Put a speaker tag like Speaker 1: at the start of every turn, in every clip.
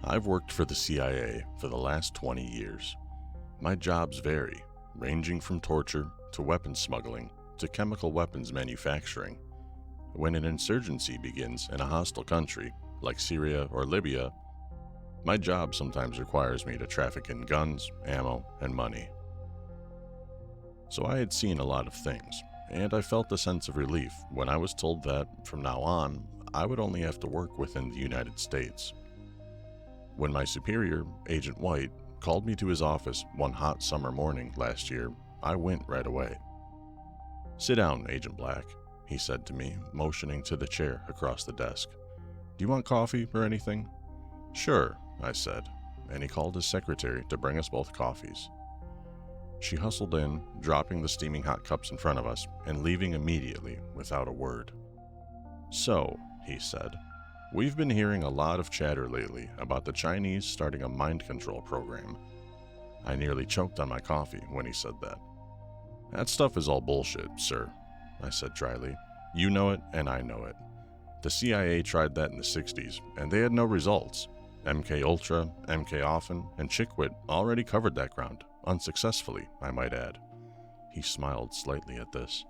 Speaker 1: I've worked for the CIA for the last 20 years. My jobs vary, ranging from torture to weapons smuggling to chemical weapons manufacturing. When an insurgency begins in a hostile country, like Syria or Libya, my job sometimes requires me to traffic in guns, ammo, and money. So I had seen a lot of things, and I felt a sense of relief when I was told that, from now on, I would only have to work within the United States. When my superior, Agent White, called me to his office one hot summer morning last year, I went right away. "Sit down, Agent Black," he said to me, motioning to the chair across the desk. "Do you want coffee or anything?" "Sure," I said, and he called his secretary to bring us both coffees. She hustled in, dropping the steaming hot cups in front of us and leaving immediately without a word. "So," he said, "we've been hearing a lot of chatter lately about the Chinese starting a mind control program." I nearly choked on my coffee when he said that. "That stuff is all bullshit, sir," I said dryly. "You know it, and I know it. The CIA tried that in the 60s, and they had no results. MKULTRA, MK and Chickwit already covered that ground, unsuccessfully, I might add." He smiled slightly at this.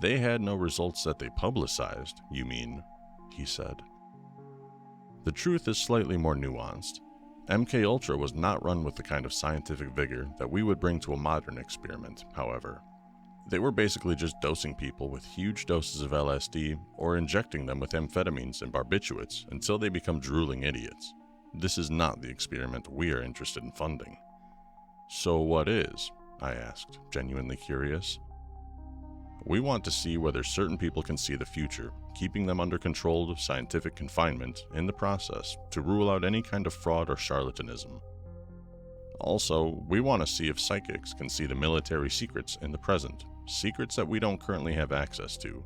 Speaker 1: "They had no results that they publicized, you mean," he said. The truth is slightly more nuanced. MKUltra was not run with the kind of scientific vigor that we would bring to a modern experiment, however. They were basically just dosing people with huge doses of LSD or injecting them with amphetamines and barbiturates until they become drooling idiots. This is not the experiment we are interested in funding. "So what is?" I asked, genuinely curious. "We want to see whether certain people can see the future, keeping them under controlled scientific confinement in the process to rule out any kind of fraud or charlatanism. Also, we want to see if psychics can see the military secrets in the present, secrets that we don't currently have access to.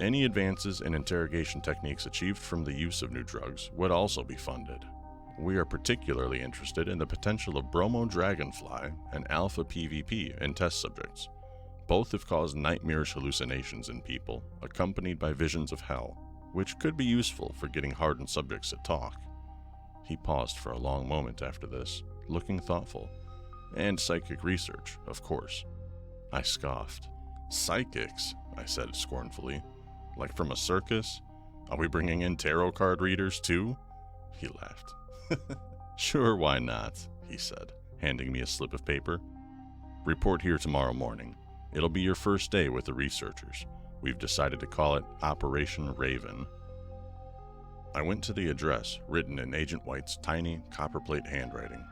Speaker 1: Any advances in interrogation techniques achieved from the use of new drugs would also be funded. We are particularly interested in the potential of bromo dragonfly and alpha PvP in test subjects. Both have caused nightmarish hallucinations in people, accompanied by visions of hell, which could be useful for getting hardened subjects to talk." He paused for a long moment after this, looking thoughtful. "And psychic research, of course." I scoffed. "Psychics?" I said scornfully. "Like from a circus? Are we bringing in tarot card readers too?" He laughed. "Sure, why not?" he said, handing me a slip of paper. "Report here tomorrow morning. It'll be your first day with the researchers. We've decided to call it Operation Raven." I went to the address, written in Agent White's tiny, copperplate handwriting.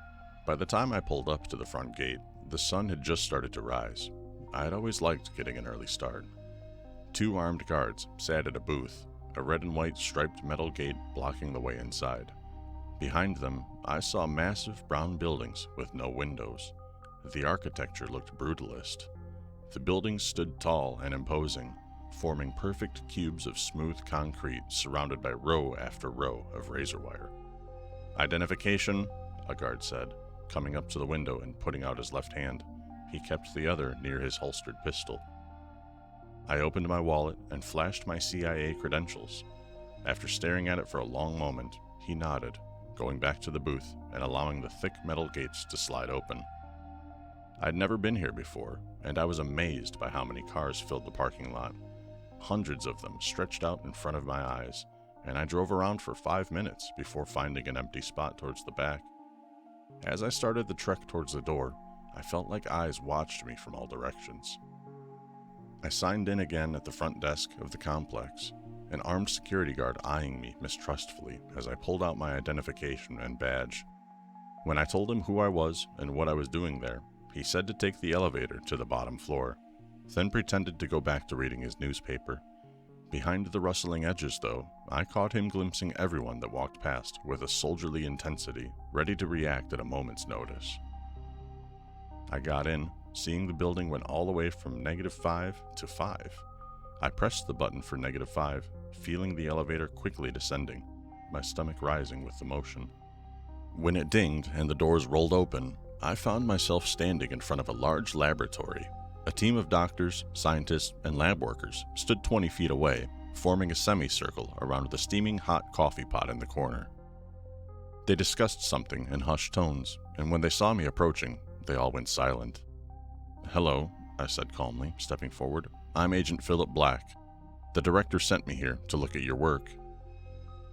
Speaker 1: By the time I pulled up to the front gate, the sun had just started to rise. I had always liked getting an early start. 2 armed guards sat at a booth, a red and white striped metal gate blocking the way inside. Behind them, I saw massive brown buildings with no windows. The architecture looked brutalist. The buildings stood tall and imposing, forming perfect cubes of smooth concrete surrounded by row after row of razor wire. "Identification," a guard said, coming up to the window and putting out his left hand. He kept the other near his holstered pistol. I opened my wallet and flashed my CIA credentials. After staring at it for a long moment, he nodded, going back to the booth and allowing the thick metal gates to slide open. I'd never been here before, and I was amazed by how many cars filled the parking lot. Hundreds of them stretched out in front of my eyes, and I drove around for 5 minutes before finding an empty spot towards the back. As I started the trek towards the door, I felt like eyes watched me from all directions. I signed in again at the front desk of the complex, an armed security guard eyeing me mistrustfully as I pulled out my identification and badge. When I told him who I was and what I was doing there, he said to take the elevator to the bottom floor, then pretended to go back to reading his newspaper. Behind the rustling edges, though, I caught him glimpsing everyone that walked past with a soldierly intensity, ready to react at a moment's notice. I got in, seeing the building went all the way from -5 to 5. I pressed the button for -5, feeling the elevator quickly descending, my stomach rising with the motion. When it dinged and the doors rolled open, I found myself standing in front of a large laboratory. A team of doctors, scientists, and lab workers stood 20 feet away, forming a semicircle around the steaming hot coffee pot in the corner. They discussed something in hushed tones, and when they saw me approaching, they all went silent. "Hello," I said calmly, stepping forward. "I'm Agent Philip Black. The director sent me here to look at your work."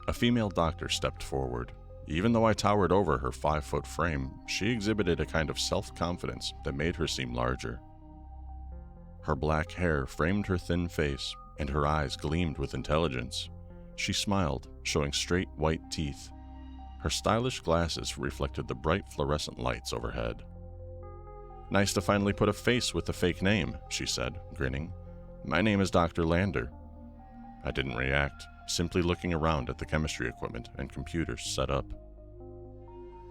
Speaker 1: A female doctor stepped forward. Even though I towered over her 5-foot frame, she exhibited a kind of self-confidence that made her seem larger. Her black hair framed her thin face, and her eyes gleamed with intelligence. She smiled, showing straight white teeth. Her stylish glasses reflected the bright fluorescent lights overhead. "Nice to finally put a face with a fake name," she said, grinning. "My name is Dr. Lander." I didn't react, simply looking around at the chemistry equipment and computers set up.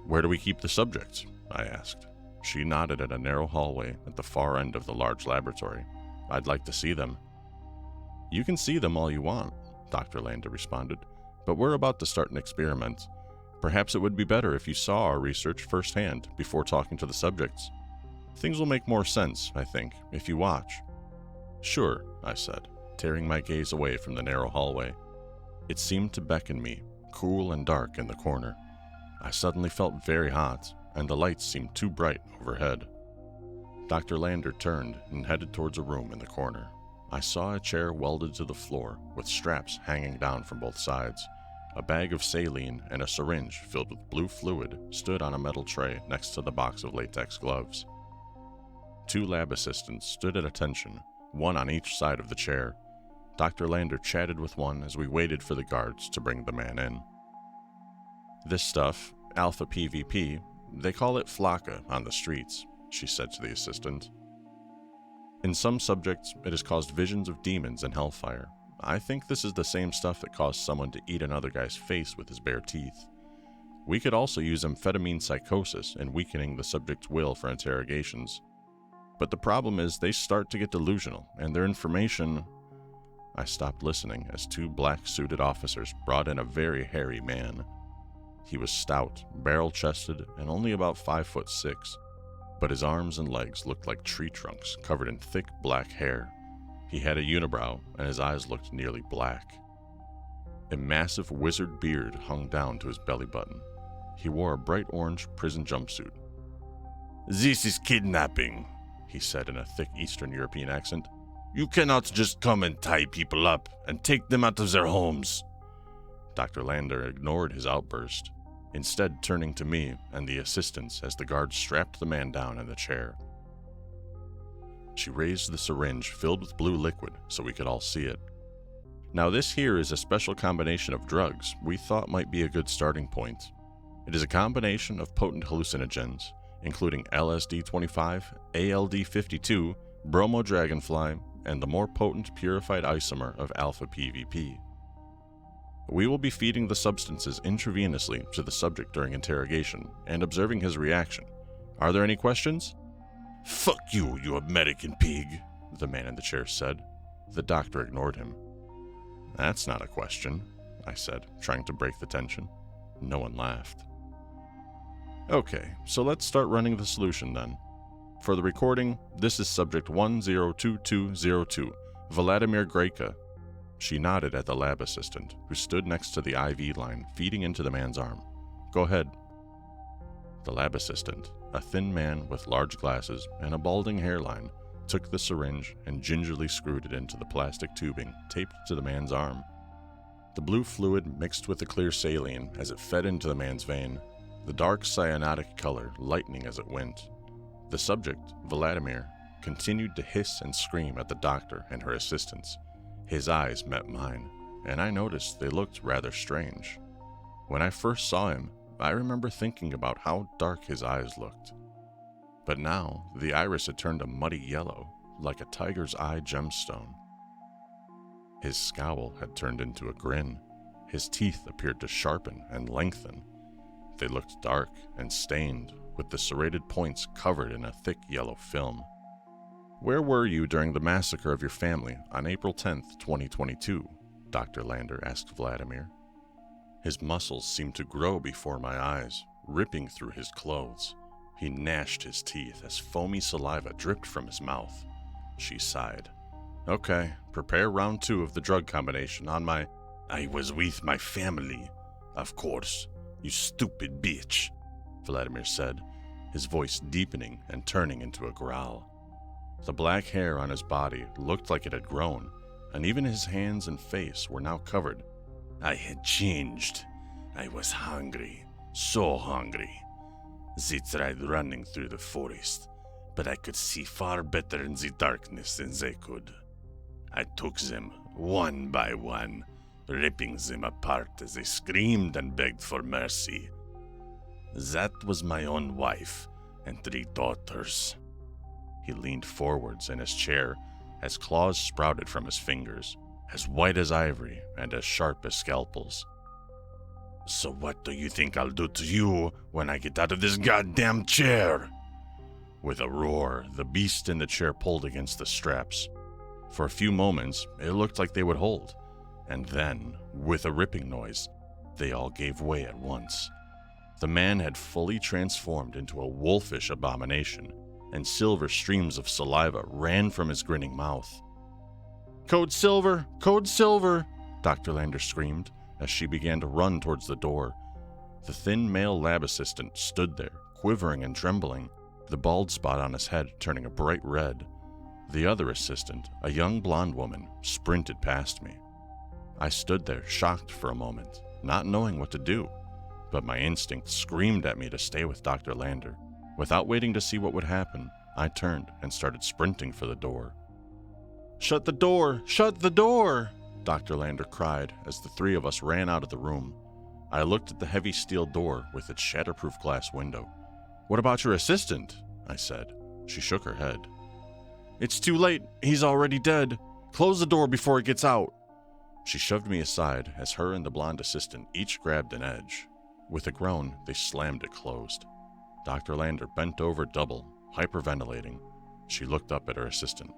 Speaker 1: "Where do we keep the subjects?" I asked. She nodded at a narrow hallway at the far end of the large laboratory. "I'd like to see them." "You can see them all you want," Dr. Lander responded, "but we're about to start an experiment. Perhaps it would be better if you saw our research firsthand before talking to the subjects. Things will make more sense, I think, if you watch." "Sure," I said, tearing my gaze away from the narrow hallway. It seemed to beckon me, cool and dark in the corner. I suddenly felt very hot, and the lights seemed too bright overhead. Dr. Lander turned and headed towards a room in the corner. I saw a chair welded to the floor, with straps hanging down from both sides. A bag of saline and a syringe filled with blue fluid stood on a metal tray next to the box of latex gloves. 2 lab assistants stood at attention, one on each side of the chair. Dr. Lander chatted with one as we waited for the guards to bring the man in. "This stuff, alpha PVP, they call it flakka on the streets," she said to the assistant. "In some subjects, it has caused visions of demons and hellfire. I think this is the same stuff that caused someone to eat another guy's face with his bare teeth. We could also use amphetamine psychosis in weakening the subject's will for interrogations. But the problem is they start to get delusional, and their information..." I stopped listening as 2 black-suited officers brought in a very hairy man. He was stout, barrel-chested, and only about 5'6", but his arms and legs looked like tree trunks covered in thick black hair. He had a unibrow, and his eyes looked nearly black. A massive wizard beard hung down to his belly button. He wore a bright orange prison jumpsuit. "This is kidnapping," he said in a thick Eastern European accent. "You cannot just come and tie people up and take them out of their homes." Dr. Lander ignored his outburst, instead turning to me and the assistants as the guards strapped the man down in the chair. She raised the syringe filled with blue liquid so we could all see it. "Now this here is a special combination of drugs we thought might be a good starting point. It is a combination of potent hallucinogens, including LSD-25, ALD-52, bromo dragonfly, and the more potent purified isomer of alpha PVP. We will be feeding the substances intravenously to the subject during interrogation and observing his reaction. Are there any questions?" "Fuck you, you American pig," the man in the chair said. The doctor ignored him. "That's not a question," I said, trying to break the tension. No one laughed. "Okay, so let's start running the solution then. For the recording, this is subject 102202, Vladimir Greka." She nodded at the lab assistant, who stood next to the IV line feeding into the man's arm. "Go ahead." The lab assistant, a thin man with large glasses and a balding hairline, took the syringe and gingerly screwed it into the plastic tubing taped to the man's arm. The blue fluid mixed with the clear saline as it fed into the man's vein, the dark cyanotic color lightening as it went. The subject, Vladimir, continued to hiss and scream at the doctor and her assistants. His eyes met mine, and I noticed they looked rather strange. When I first saw him, I remember thinking about how dark his eyes looked. But now, the iris had turned a muddy yellow, like a tiger's eye gemstone. His scowl had turned into a grin. His teeth appeared to sharpen and lengthen. They looked dark and stained, with the serrated points covered in a thick yellow film. "Where were you during the massacre of your family on April 10th, 2022? Dr. Lander asked Vladimir. His muscles seemed to grow before my eyes, ripping through his clothes. He gnashed his teeth as foamy saliva dripped from his mouth. She sighed. "Okay, prepare round 2 of the drug combination on my..." "I was with my family, of course. "You stupid bitch," Vladimir said, his voice deepening and turning into a growl. The black hair on his body looked like it had grown, and even his hands and face were now covered. "I had changed. I was hungry, so hungry. They tried running through the forest, but I could see far better in the darkness than they could. I took them one by one, ripping them apart as they screamed and begged for mercy. That was my own wife and 3 daughters." He leaned forwards in his chair as claws sprouted from his fingers, as white as ivory and as sharp as scalpels. "So what do you think I'll do to you when I get out of this goddamn chair?" With a roar, the beast in the chair pulled against the straps. For a few moments, it looked like they would hold, and then, with a ripping noise, they all gave way at once. The man had fully transformed into a wolfish abomination, and silver streams of saliva ran from his grinning mouth. "Code Silver! Code Silver!" Dr. Lander screamed as she began to run towards the door. The thin male lab assistant stood there, quivering and trembling, the bald spot on his head turning a bright red. The other assistant, a young blonde woman, sprinted past me. I stood there, shocked for a moment, not knowing what to do, but my instinct screamed at me to stay with Dr. Lander. Without waiting to see what would happen, I turned and started sprinting for the door. "Shut the door! Shut the door!" Dr. Lander cried as the 3 of us ran out of the room. I looked at the heavy steel door with its shatterproof glass window. "What about your assistant?" I said. She shook her head. "It's too late. He's already dead. Close the door before he gets out." She shoved me aside as her and the blonde assistant each grabbed an edge. With a groan, they slammed it closed. Dr. Lander bent over double, hyperventilating. She looked up at her assistant.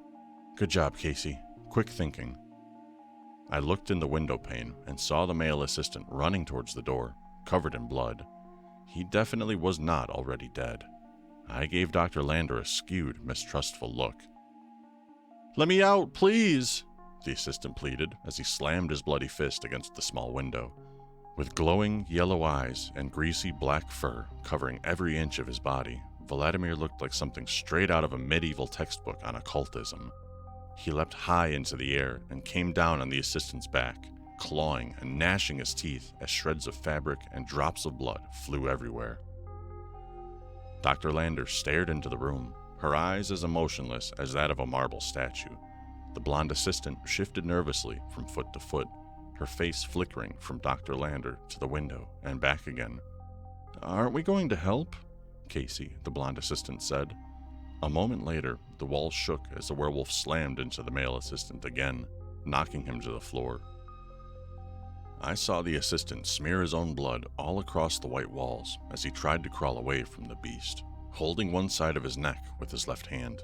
Speaker 1: "Good job, Casey. Quick thinking." I looked in the window pane and saw the male assistant running towards the door, covered in blood. He definitely was not already dead. I gave Dr. Lander a skewed, mistrustful look. "Let me out, please," the assistant pleaded as he slammed his bloody fist against the small window. With glowing yellow eyes and greasy black fur covering every inch of his body, Vladimir looked like something straight out of a medieval textbook on occultism. He leapt high into the air and came down on the assistant's back, clawing and gnashing his teeth as shreds of fabric and drops of blood flew everywhere. Dr. Lander stared into the room, her eyes as emotionless as that of a marble statue. The blonde assistant shifted nervously from foot to foot, her face flickering from Dr. Lander to the window and back again. "Aren't we going to help?" Casey, the blonde assistant, said. A moment later, the walls shook as the werewolf slammed into the male assistant again, knocking him to the floor. I saw the assistant smear his own blood all across the white walls as he tried to crawl away from the beast, holding one side of his neck with his left hand.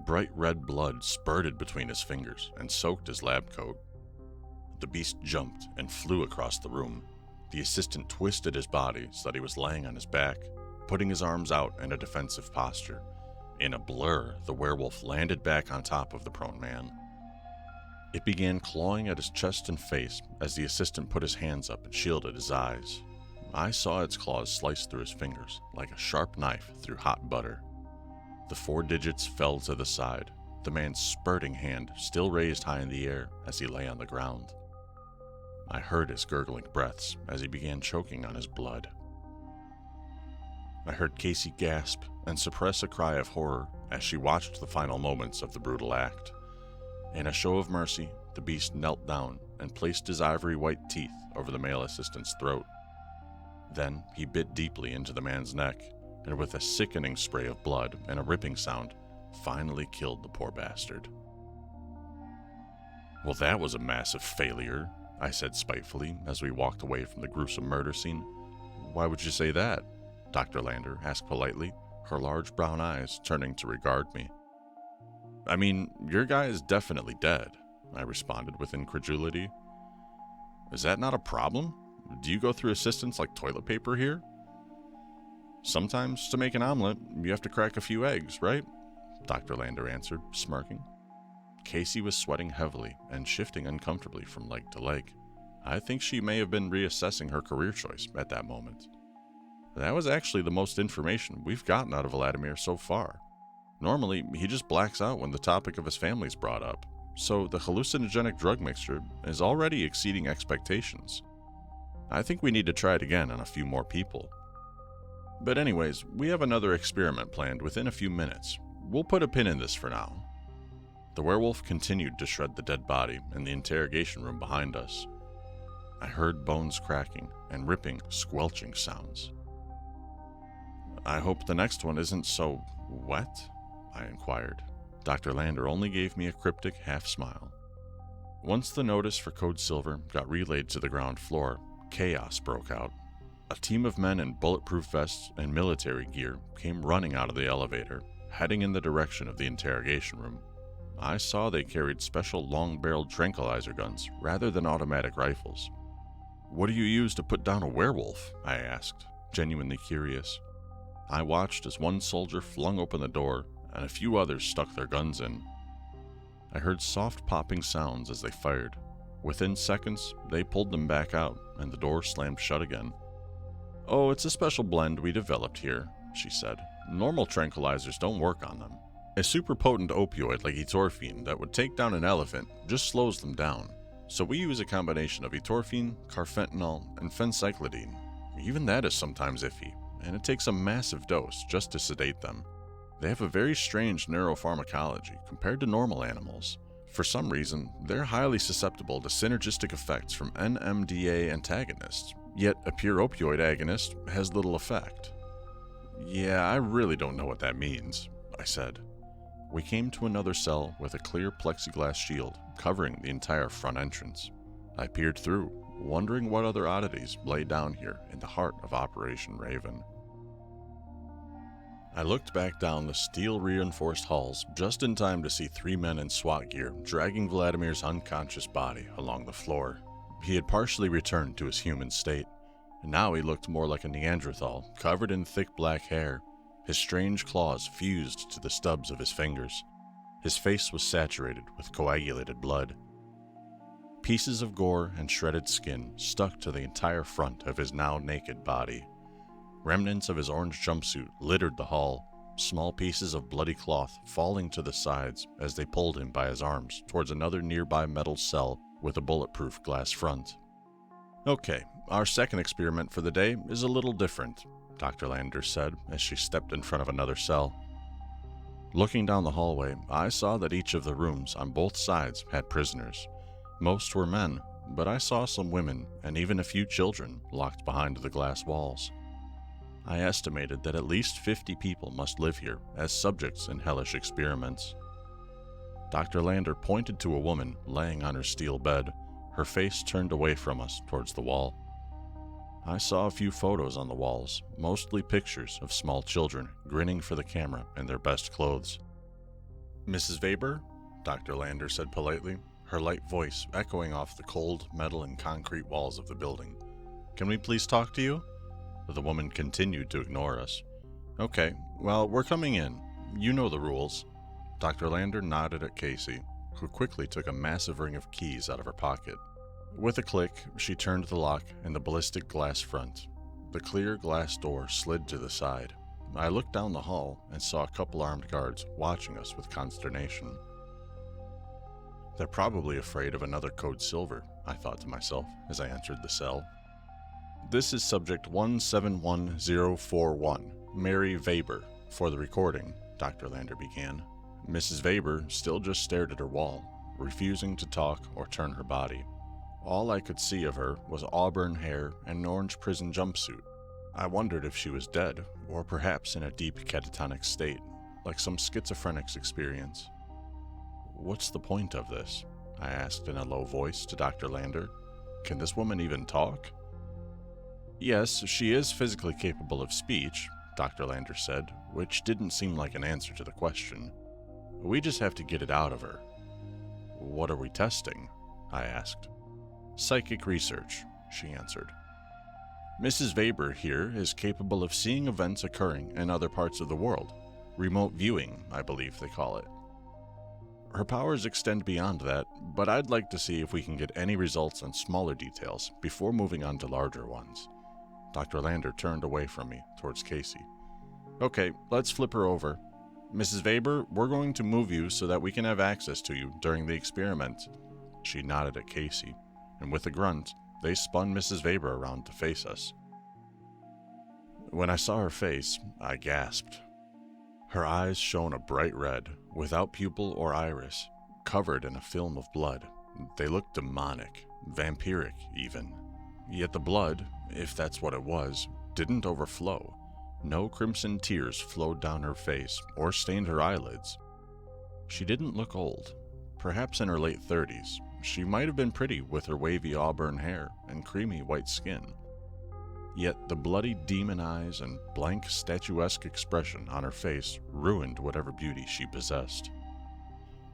Speaker 1: Bright red blood spurted between his fingers and soaked his lab coat. The beast jumped and flew across the room. The assistant twisted his body so that he was laying on his back, putting his arms out in a defensive posture. In a blur, the werewolf landed back on top of the prone man. It began clawing at his chest and face as the assistant put his hands up and shielded his eyes. I saw its claws slice through his fingers like a sharp knife through hot butter. The 4 digits fell to the side, the man's spurting hand still raised high in the air as he lay on the ground. I heard his gurgling breaths as he began choking on his blood. I heard Casey gasp and suppress a cry of horror as she watched the final moments of the brutal act. In a show of mercy, the beast knelt down and placed his ivory white teeth over the male assistant's throat. Then he bit deeply into the man's neck, and with a sickening spray of blood and a ripping sound, finally killed the poor bastard. "Well, that was a massive failure," I said spitefully as we walked away from the gruesome murder scene. "Why would you say that?" Dr. Lander asked politely, her large brown eyes turning to regard me. "I mean, your guy is definitely dead," I responded with incredulity. "Is that not a problem? Do you go through assistants like toilet paper here?" "Sometimes, to make an omelet, you have to crack a few eggs, right?" Dr. Lander answered, smirking. Casey was sweating heavily and shifting uncomfortably from leg to leg. I think she may have been reassessing her career choice at that moment. That was actually the most information we've gotten out of Vladimir so far. Normally, he just blacks out when the topic of his family is brought up, so the hallucinogenic drug mixture is already exceeding expectations. I think we need to try it again on a few more people. But anyways, we have another experiment planned within a few minutes. We'll put a pin in this for now. The werewolf continued to shred the dead body in the interrogation room behind us. I heard bones cracking and ripping, squelching sounds. I hope the next one isn't so wet, I inquired. Dr. Lander only gave me a cryptic half-smile. Once the notice for Code Silver got relayed to the ground floor, chaos broke out. A team of men in bulletproof vests and military gear came running out of the elevator, heading in the direction of the interrogation room. I saw they carried special long-barreled tranquilizer guns rather than automatic rifles. "What do you use to put down a werewolf?" I asked, genuinely curious. I watched as one soldier flung open the door and a few others stuck their guns in. I heard soft popping sounds as they fired. Within seconds, they pulled them back out and the door slammed shut again. "Oh, it's a special blend we developed here," she said. "Normal tranquilizers don't work on them. A super potent opioid like etorphine that would take down an elephant just slows them down. So we use a combination of etorphine, carfentanil, and phencyclidine. Even that is sometimes iffy, and it takes a massive dose just to sedate them. They have a very strange neuropharmacology compared to normal animals. For some reason, they're highly susceptible to synergistic effects from NMDA antagonists, yet a pure opioid agonist has little effect." "Yeah, I really don't know what that means," I said. We came to another cell with a clear plexiglass shield covering the entire front entrance. I peered through, wondering what other oddities lay down here in the heart of Operation Raven. I looked back down the steel-reinforced halls just in time to see 3 men in SWAT gear dragging Vladimir's unconscious body along the floor. He had partially returned to his human state, and now he looked more like a Neanderthal, covered in thick black hair. His strange claws fused to the stubs of his fingers. His face was saturated with coagulated blood. Pieces of gore and shredded skin stuck to the entire front of his now naked body. Remnants of his orange jumpsuit littered the hall, small pieces of bloody cloth falling to the sides as they pulled him by his arms towards another nearby metal cell with a bulletproof glass front. "Okay, our second experiment for the day is a little different," Dr. Lander said as she stepped in front of another cell. Looking down the hallway, I saw that each of the rooms on both sides had prisoners. Most were men, but I saw some women and even a few children locked behind the glass walls. I estimated that at least 50 people must live here as subjects in hellish experiments. Dr. Lander pointed to a woman laying on her steel bed, her face turned away from us towards the wall. I saw a few photos on the walls, mostly pictures of small children grinning for the camera in their best clothes. "Mrs. Weber?" Dr. Lander said politely, her light voice echoing off the cold metal and concrete walls of the building. "Can we please talk to you?" The woman continued to ignore us. "Okay, well, we're coming in. You know the rules." Dr. Lander nodded at Casey, who quickly took a massive ring of keys out of her pocket. With a click, she turned the lock in the ballistic glass front. The clear glass door slid to the side. I looked down the hall and saw a couple armed guards watching us with consternation. "They're probably afraid of another Code Silver," I thought to myself as I entered the cell. "This is subject 171041, Mary Weber, for the recording," Dr. Lander began. Mrs. Weber still just stared at her wall, refusing to talk or turn her body. All I could see of her was auburn hair and an orange prison jumpsuit. I wondered if she was dead, or perhaps in a deep catatonic state, like some schizophrenic's experience. "What's the point of this?" I asked in a low voice to Dr. Lander. "Can this woman even talk?" "Yes, she is physically capable of speech," Dr. Lander said, which didn't seem like an answer to the question. "We just have to get it out of her." "What are we testing?" I asked. "Psychic research," she answered. "Mrs. Weber here is capable of seeing events occurring in other parts of the world. Remote viewing, I believe they call it." Her powers extend beyond that, but I'd like to see if we can get any results on smaller details before moving on to larger ones. Dr. Lander turned away from me, towards Casey. Okay, let's flip her over. Mrs. Weber, we're going to move you so that we can have access to you during the experiment. She nodded at Casey, and with a grunt, they spun Mrs. Weber around to face us. When I saw her face, I gasped. Her eyes shone a bright red, without pupil or iris, covered in a film of blood. They looked demonic, vampiric even. Yet the blood, if that's what it was, didn't overflow. No crimson tears flowed down her face or stained her eyelids. She didn't look old. Perhaps in her late 30s, she might have been pretty with her wavy auburn hair and creamy white skin. Yet the bloody demon eyes and blank statuesque expression on her face ruined whatever beauty she possessed.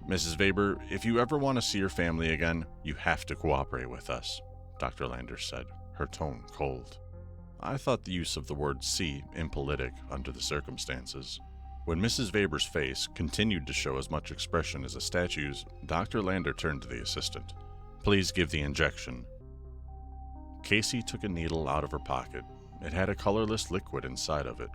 Speaker 1: Mrs. Weber, if you ever want to see your family again, you have to cooperate with us, Dr. Lander said, her tone cold. I thought the use of the word see impolitic under the circumstances. When Mrs. Weber's face continued to show as much expression as a statue's, Dr. Lander turned to the assistant. Please give the injection. Casey took a needle out of her pocket. It had a colorless liquid inside of it.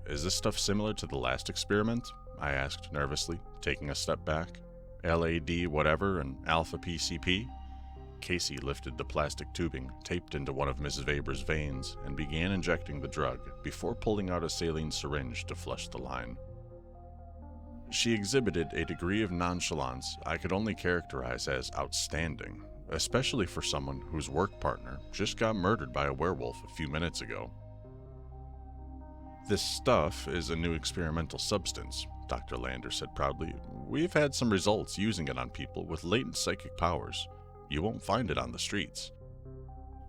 Speaker 1: Is this stuff similar to the last experiment? I asked nervously, taking a step back. LAD whatever and alpha PCP? Casey lifted the plastic tubing taped into one of Mrs. Weber's veins and began injecting the drug before pulling out a saline syringe to flush the line. She exhibited a degree of nonchalance I could only characterize as outstanding, especially for someone whose work partner just got murdered by a werewolf a few minutes ago. This stuff is a new experimental substance, Dr. Lander said proudly. We've had some results using it on people with latent psychic powers. You won't find it on the streets.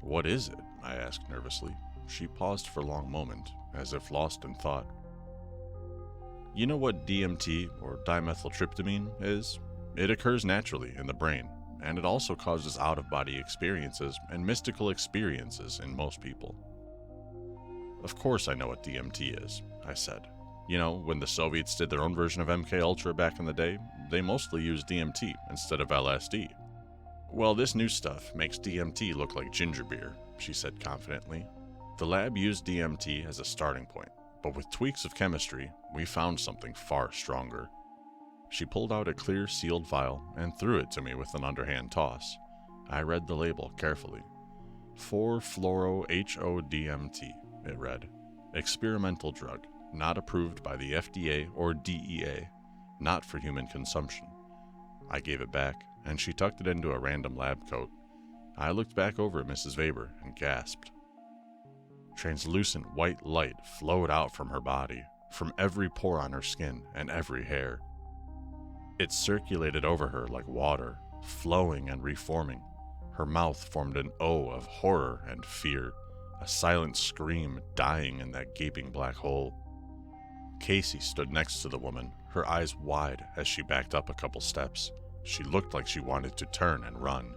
Speaker 1: What is it? I asked nervously. She paused for a long moment, as if lost in thought. You know what DMT, or dimethyltryptamine, is? It occurs naturally in the brain, and it also causes out-of-body experiences and mystical experiences in most people. Of course I know what DMT is, I said. You know, when the Soviets did their own version of MKULTRA back in the day, they mostly used DMT instead of LSD. Well, this new stuff makes DMT look like ginger beer, she said confidently. The lab used DMT as a starting point, but with tweaks of chemistry, we found something far stronger. She pulled out a clear sealed vial and threw it to me with an underhand toss. I read the label carefully. 4-fluoro-HO-DMT, it read. Experimental drug, not approved by the FDA or DEA, not for human consumption. I gave it back, and she tucked it into a random lab coat. I looked back over at Mrs. Weber and gasped. Translucent white light flowed out from her body, from every pore on her skin and every hair. It circulated over her like water, flowing and reforming. Her mouth formed an O of horror and fear, a silent scream dying in that gaping black hole. Casey stood next to the woman, her eyes wide as she backed up a couple steps. She looked like she wanted to turn and run.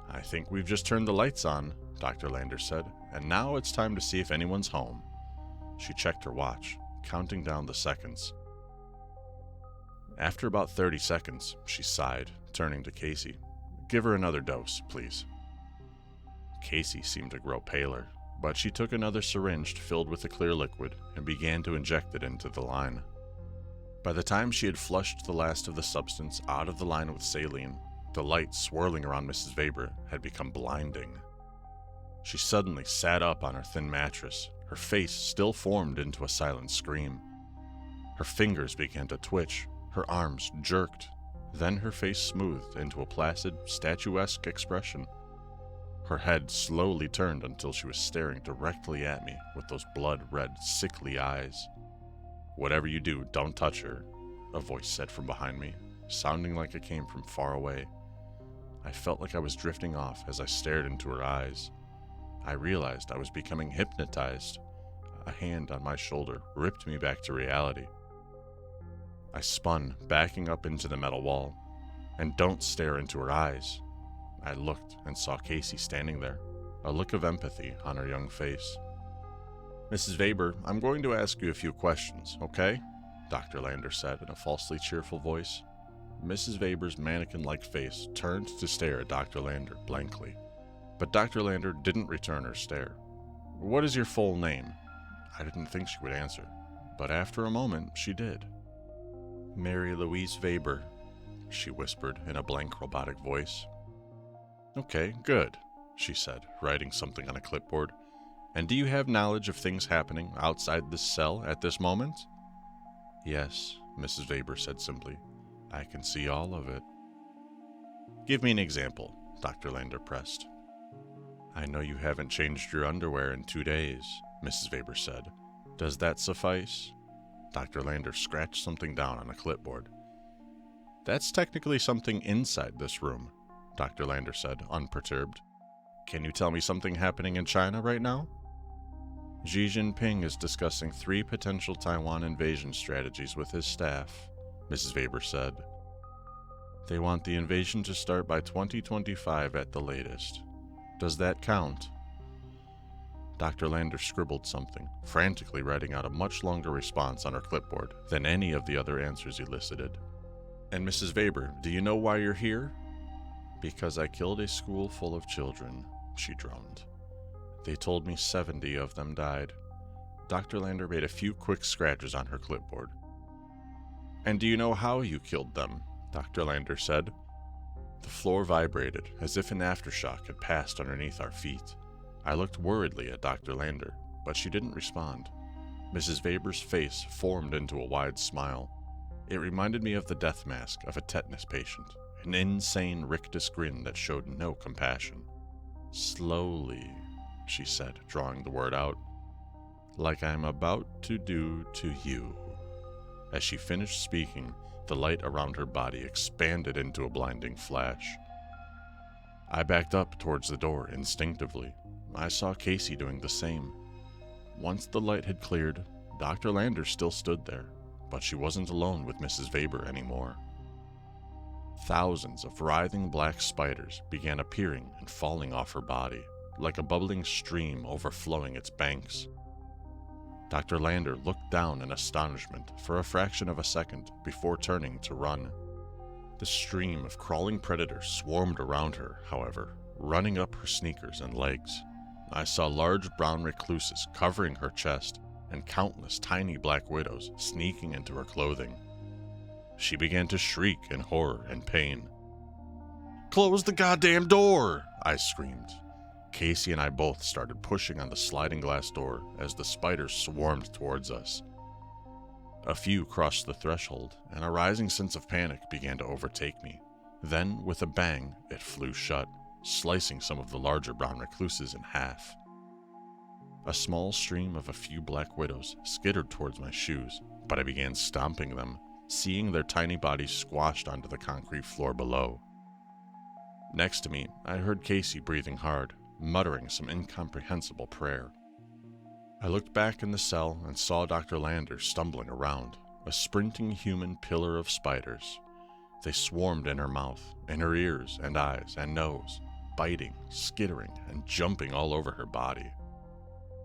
Speaker 1: I think we've just turned the lights on, Dr. Lander said, and now it's time to see if anyone's home. She checked her watch, counting down the seconds. After about 30 seconds, she sighed, turning to Casey. Give her another dose, please. Casey seemed to grow paler, but she took another syringe filled with the clear liquid and began to inject it into the line. By the time she had flushed the last of the substance out of the line with saline, the light swirling around Mrs. Weber had become blinding. She suddenly sat up on her thin mattress, her face still formed into a silent scream. Her fingers began to twitch, her arms jerked, then her face smoothed into a placid, statuesque expression. Her head slowly turned until she was staring directly at me with those blood-red, sickly eyes. Whatever you do, don't touch her, a voice said from behind me, sounding like it came from far away. I felt like I was drifting off as I stared into her eyes. I realized I was becoming hypnotized. A hand on my shoulder ripped me back to reality. I spun, backing up into the metal wall. And don't stare into her eyes. I looked and saw Casey standing there, a look of empathy on her young face. Mrs. Weber, I'm going to ask you a few questions, okay? Dr. Lander said in a falsely cheerful voice. Mrs. Weber's mannequin-like face turned to stare at Dr. Lander blankly. But Dr. Lander didn't return her stare. "What is your full name?" I didn't think she would answer, but after a moment she did. "Mary Louise Weber," she whispered in a blank robotic voice. "Okay, good," she said, writing something on a clipboard. "And do you have knowledge of things happening outside this cell at this moment?" "Yes," Mrs. Weber said simply. "I can see all of it." "Give me an example," Dr. Lander pressed. "I know you haven't changed your underwear in 2 days," Mrs. Weber said. "Does that suffice?" Dr. Lander scratched something down on a clipboard. "That's technically something inside this room," Dr. Lander said, unperturbed. "Can you tell me something happening in China right now?" "Xi Jinping is discussing 3 potential Taiwan invasion strategies with his staff," Mrs. Weber said. "They want the invasion to start by 2025 at the latest. Does that count?" Dr. Lander scribbled something, frantically writing out a much longer response on her clipboard than any of the other answers elicited. "And Mrs. Weber, do you know why you're here?" "Because I killed a school full of children," she droned. "They told me 70 of them died." Dr. Lander made a few quick scratches on her clipboard. "And do you know how you killed them?" Dr. Lander said. The floor vibrated, as if an aftershock had passed underneath our feet. I looked worriedly at Dr. Lander, but she didn't respond. Mrs. Weber's face formed into a wide smile. It reminded me of the death mask of a tetanus patient, an insane rictus grin that showed no compassion. "Slowly," she said, drawing the word out, "like I'm about to do to you." As she finished speaking, the light around her body expanded into a blinding flash. I backed up towards the door instinctively. I saw Casey doing the same. Once the light had cleared, Dr. Lander still stood there, but she wasn't alone with Mrs. Weber anymore. Thousands of writhing black spiders began appearing and falling off her body, like a bubbling stream overflowing its banks. Dr. Lander looked down in astonishment for a fraction of a second before turning to run. The stream of crawling predators swarmed around her, however, running up her sneakers and legs. I saw large brown recluses covering her chest and countless tiny black widows sneaking into her clothing. She began to shriek in horror and pain. "Close the goddamn door!" I screamed. Casey and I both started pushing on the sliding glass door as the spiders swarmed towards us. A few crossed the threshold, and a rising sense of panic began to overtake me. Then, with a bang, it flew shut, slicing some of the larger brown recluses in half. A small stream of a few black widows skittered towards my shoes, but I began stomping them, seeing their tiny bodies squashed onto the concrete floor below. Next to me, I heard Casey breathing hard, muttering some incomprehensible prayer. I looked back in the cell and saw Dr. Lander stumbling around, a sprinting human pillar of spiders. They swarmed in her mouth, in her ears and eyes and nose, biting, skittering, and jumping all over her body.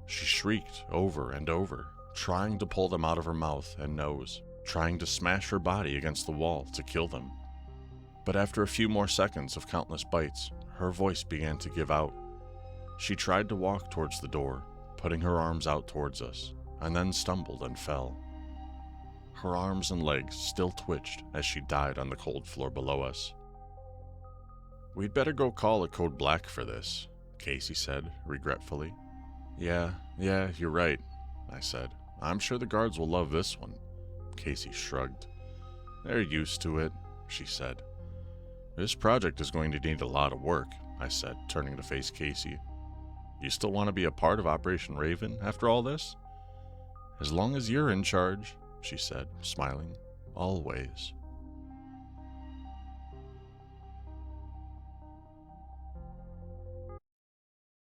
Speaker 1: She shrieked over and over, trying to pull them out of her mouth and nose, trying to smash her body against the wall to kill them. But after a few more seconds of countless bites, her voice began to give out. She tried to walk towards the door, putting her arms out towards us, and then stumbled and fell. Her arms and legs still twitched as she died on the cold floor below us. "We'd better go call a code black for this," Casey said, regretfully. Yeah, you're right," I said. "I'm sure the guards will love this one." Casey shrugged. "They're used to it," she said. "This project is going to need a lot of work," I said, turning to face Casey. "You still want to be a part of Operation Raven after all this?" "As long as you're in charge," she said, smiling. "Always."